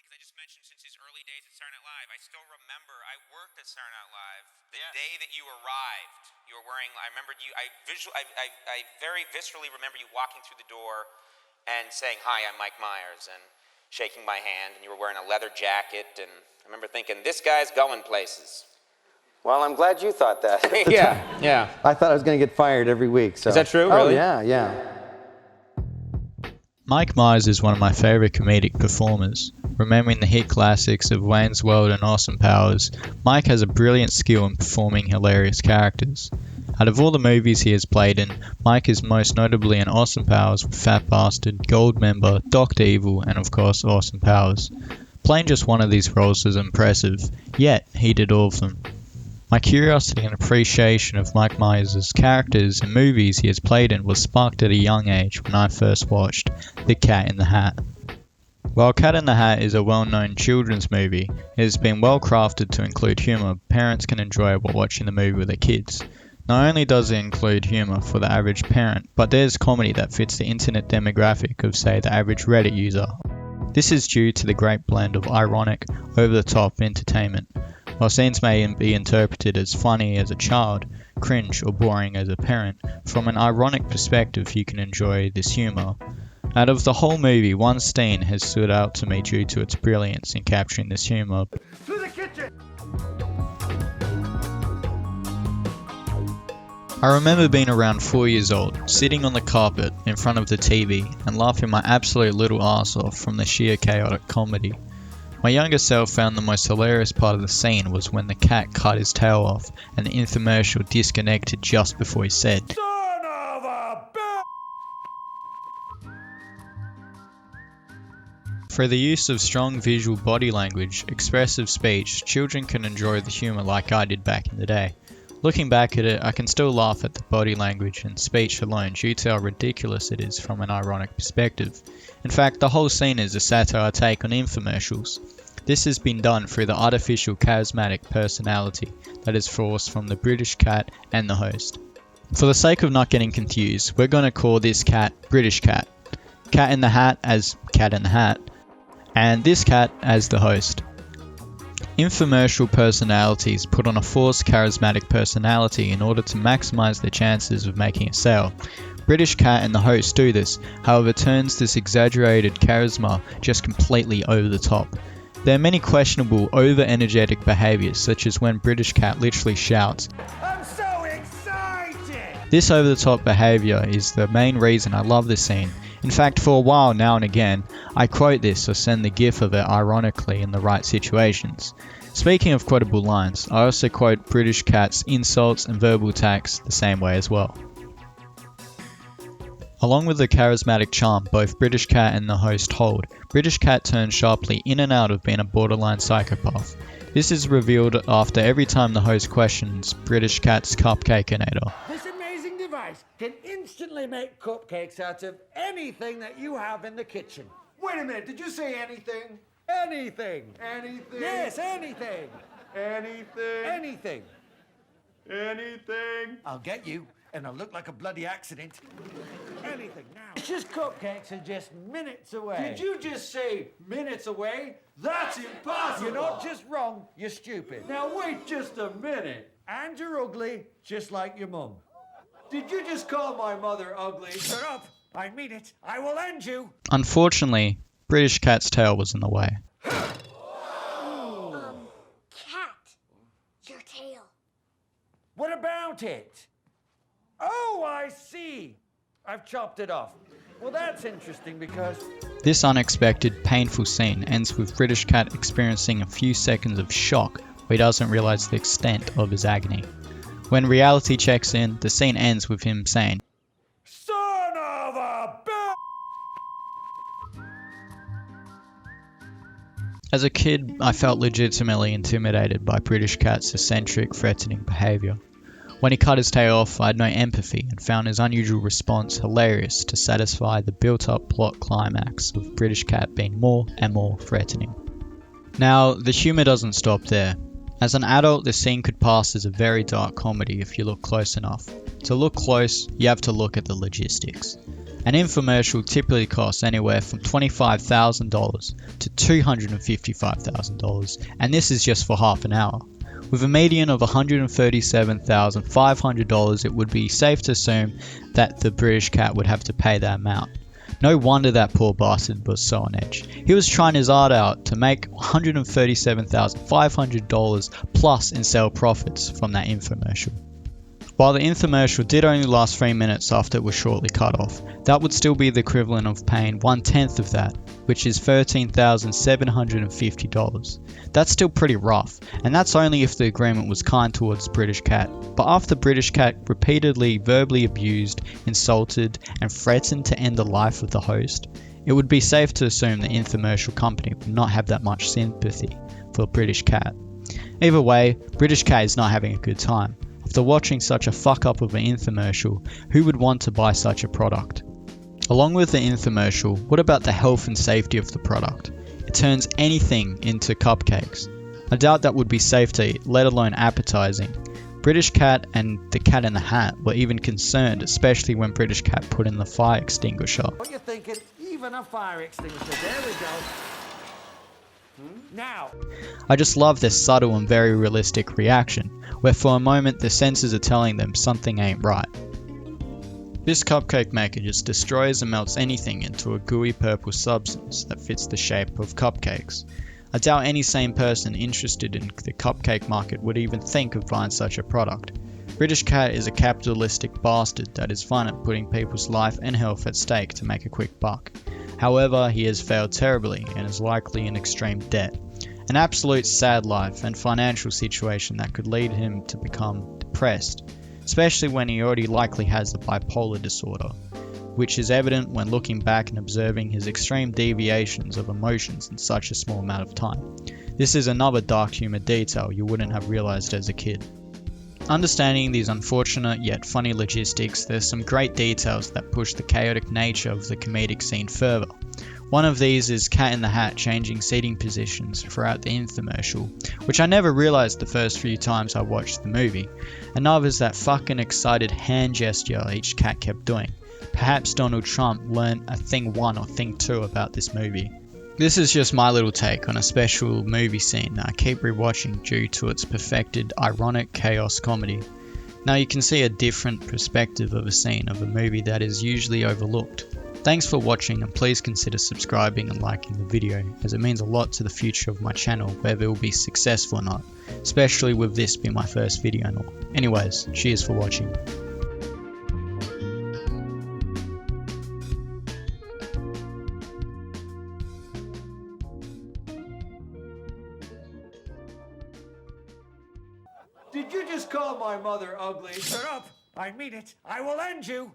because I just mentioned since his early days at Saturday Night Live, I still remember I worked at Saturday Night Live the day that you arrived. You were wearing. I remember you. I very viscerally remember you walking through the door and saying, "Hi, I'm Mike Myers," and shaking my hand. And you were wearing a leather jacket. And I remember thinking, "This guy's going places." Well, I'm glad you thought that. Yeah. I thought I was going to get fired every week. So. Is that true? Oh, Really? yeah. Mike Myers is one of my favourite comedic performers. Remembering the hit classics of Wayne's World and Austin Powers, Mike has a brilliant skill in performing hilarious characters. Out of all the movies he has played in, Mike is most notably in Austin Powers with Fat Bastard, Goldmember, Dr. Evil, and of course Austin Powers. Playing just one of these roles was impressive, yet he did all of them. My curiosity and appreciation of Mike Myers' characters and movies he has played in was sparked at a young age when I first watched The Cat in the Hat. While Cat in the Hat is a well-known children's movie, it has been well crafted to include humour parents can enjoy while watching the movie with their kids. Not only does it include humour for the average parent, but there's comedy that fits the internet demographic of, say, the average Reddit user. This is due to the great blend of ironic, over-the-top entertainment. While scenes may be interpreted as funny as a child, cringe, or boring as a parent, from an ironic perspective you can enjoy this humour. Out of the whole movie, one scene has stood out to me due to its brilliance in capturing this humour. To the kitchen! I remember being around 4 years old, sitting on the carpet in front of the TV and laughing my absolute little arse off from the sheer chaotic comedy. My younger self found the most hilarious part of the scene was when the cat cut his tail off and the infomercial disconnected just before he said, Son of a bitch! "For the use of strong visual body language, expressive speech, children can enjoy the humour like I did back in the day. Looking back at it, I can still laugh at the body language and speech alone due to how ridiculous it is from an ironic perspective. In fact, the whole scene is a satire take on infomercials. This has been done through the artificial charismatic personality that is forced from the British cat and the host. For the sake of not getting confused, we're going to call this cat British Cat, Cat in the Hat as Cat in the Hat, and this cat as the host. Infomercial personalities put on a forced charismatic personality in order to maximize their chances of making a sale. British Cat and the host do this, however turns this exaggerated charisma just completely over the top. There are many questionable over-energetic behaviours, such as when British Cat literally shouts, I'm so excited! This over-the-top behaviour is the main reason I love this scene. In fact, for a while now and again, I quote this or send the gif of it ironically in the right situations. Speaking of quotable lines, I also quote British Cat's insults and verbal attacks the same way as well. Along with the charismatic charm both British Cat and the host hold, British Cat turns sharply in and out of being a borderline psychopath. This is revealed after every time the host questions British Cat's cupcakeinator. This amazing device can instantly make cupcakes out of anything that you have in the kitchen. Wait a minute, did you say anything? Anything. Anything? Yes, anything. Anything? Anything. Anything? I'll get you, and I'll look like a bloody accident. Anything now. Delicious cupcakes are just minutes away. Did you just say minutes away? That's impossible! You're not just wrong, you're stupid. Now wait just a minute. And you're ugly, just like your mum. Did you just call my mother ugly? Shut up! I mean it. I will end you. Unfortunately, British Cat's tail was in the way. Cat, your tail. What about it? Oh, I see. I've chopped it off. Well, that's interesting because... This unexpected, painful scene ends with British Cat experiencing a few seconds of shock where he doesn't realise the extent of his agony. When reality checks in, the scene ends with him saying, Son of a bitch! As a kid, I felt legitimately intimidated by British Cat's eccentric, threatening behaviour. When he cut his tail off, I had no empathy and found his unusual response hilarious to satisfy the built-up plot climax of British Cat being more and more threatening. Now, the humour doesn't stop there. As an adult, this scene could pass as a very dark comedy if you look close enough. To look close, you have to look at the logistics. An infomercial typically costs anywhere from $25,000 to $255,000, and this is just for half an hour. With a median of $137,500, it would be safe to assume that the British cat would have to pay that amount. No wonder that poor bastard was so on edge. He was trying his heart out to make $137,500 plus in sale profits from that infomercial. While the infomercial did only last 3 minutes after it was shortly cut off, that would still be the equivalent of paying 1/10 of that, which is $13,750. That's still pretty rough, and that's only if the agreement was kind towards British Cat. But after British Cat repeatedly verbally abused, insulted, and threatened to end the life of the host, it would be safe to assume the infomercial company would not have that much sympathy for British Cat. Either way, British Cat is not having a good time. After watching such a fuck up of an infomercial, who would want to buy such a product? Along with the infomercial, what about the health and safety of the product? It turns anything into cupcakes. I doubt that would be safe to eat, let alone appetizing. British Cat and the Cat in the Hat were even concerned, especially when British Cat put in the fire extinguisher. What you thinking? Even a fire extinguisher. There we go. Now. I just love this subtle and very realistic reaction, where for a moment the senses are telling them something ain't right. This cupcake maker just destroys and melts anything into a gooey purple substance that fits the shape of cupcakes. I doubt any sane person interested in the cupcake market would even think of buying such a product. British Cat is a capitalistic bastard that is fine at putting people's life and health at stake to make a quick buck. However, he has failed terribly and is likely in extreme debt. An absolute sad life and financial situation that could lead him to become depressed, especially when he already likely has the bipolar disorder, which is evident when looking back and observing his extreme deviations of emotions in such a small amount of time. This is another dark humour detail you wouldn't have realised as a kid. Understanding these unfortunate yet funny logistics, there's some great details that push the chaotic nature of the comedic scene further. One of these is Cat in the Hat changing seating positions throughout the infomercial, which I never realised the first few times I watched the movie. Another is that fucking excited hand gesture each cat kept doing. Perhaps Donald Trump learned a thing 1 or thing 2 about this movie. This is just my little take on a special movie scene that I keep rewatching due to its perfected ironic chaos comedy. Now you can see a different perspective of a scene of a movie that is usually overlooked. Thanks for watching, and please consider subscribing and liking the video, as it means a lot to the future of my channel, whether it will be successful or not, especially with this being my first video and all. Anyways, cheers for watching. Did you just call my mother ugly? Shut up! I mean it. I will end you.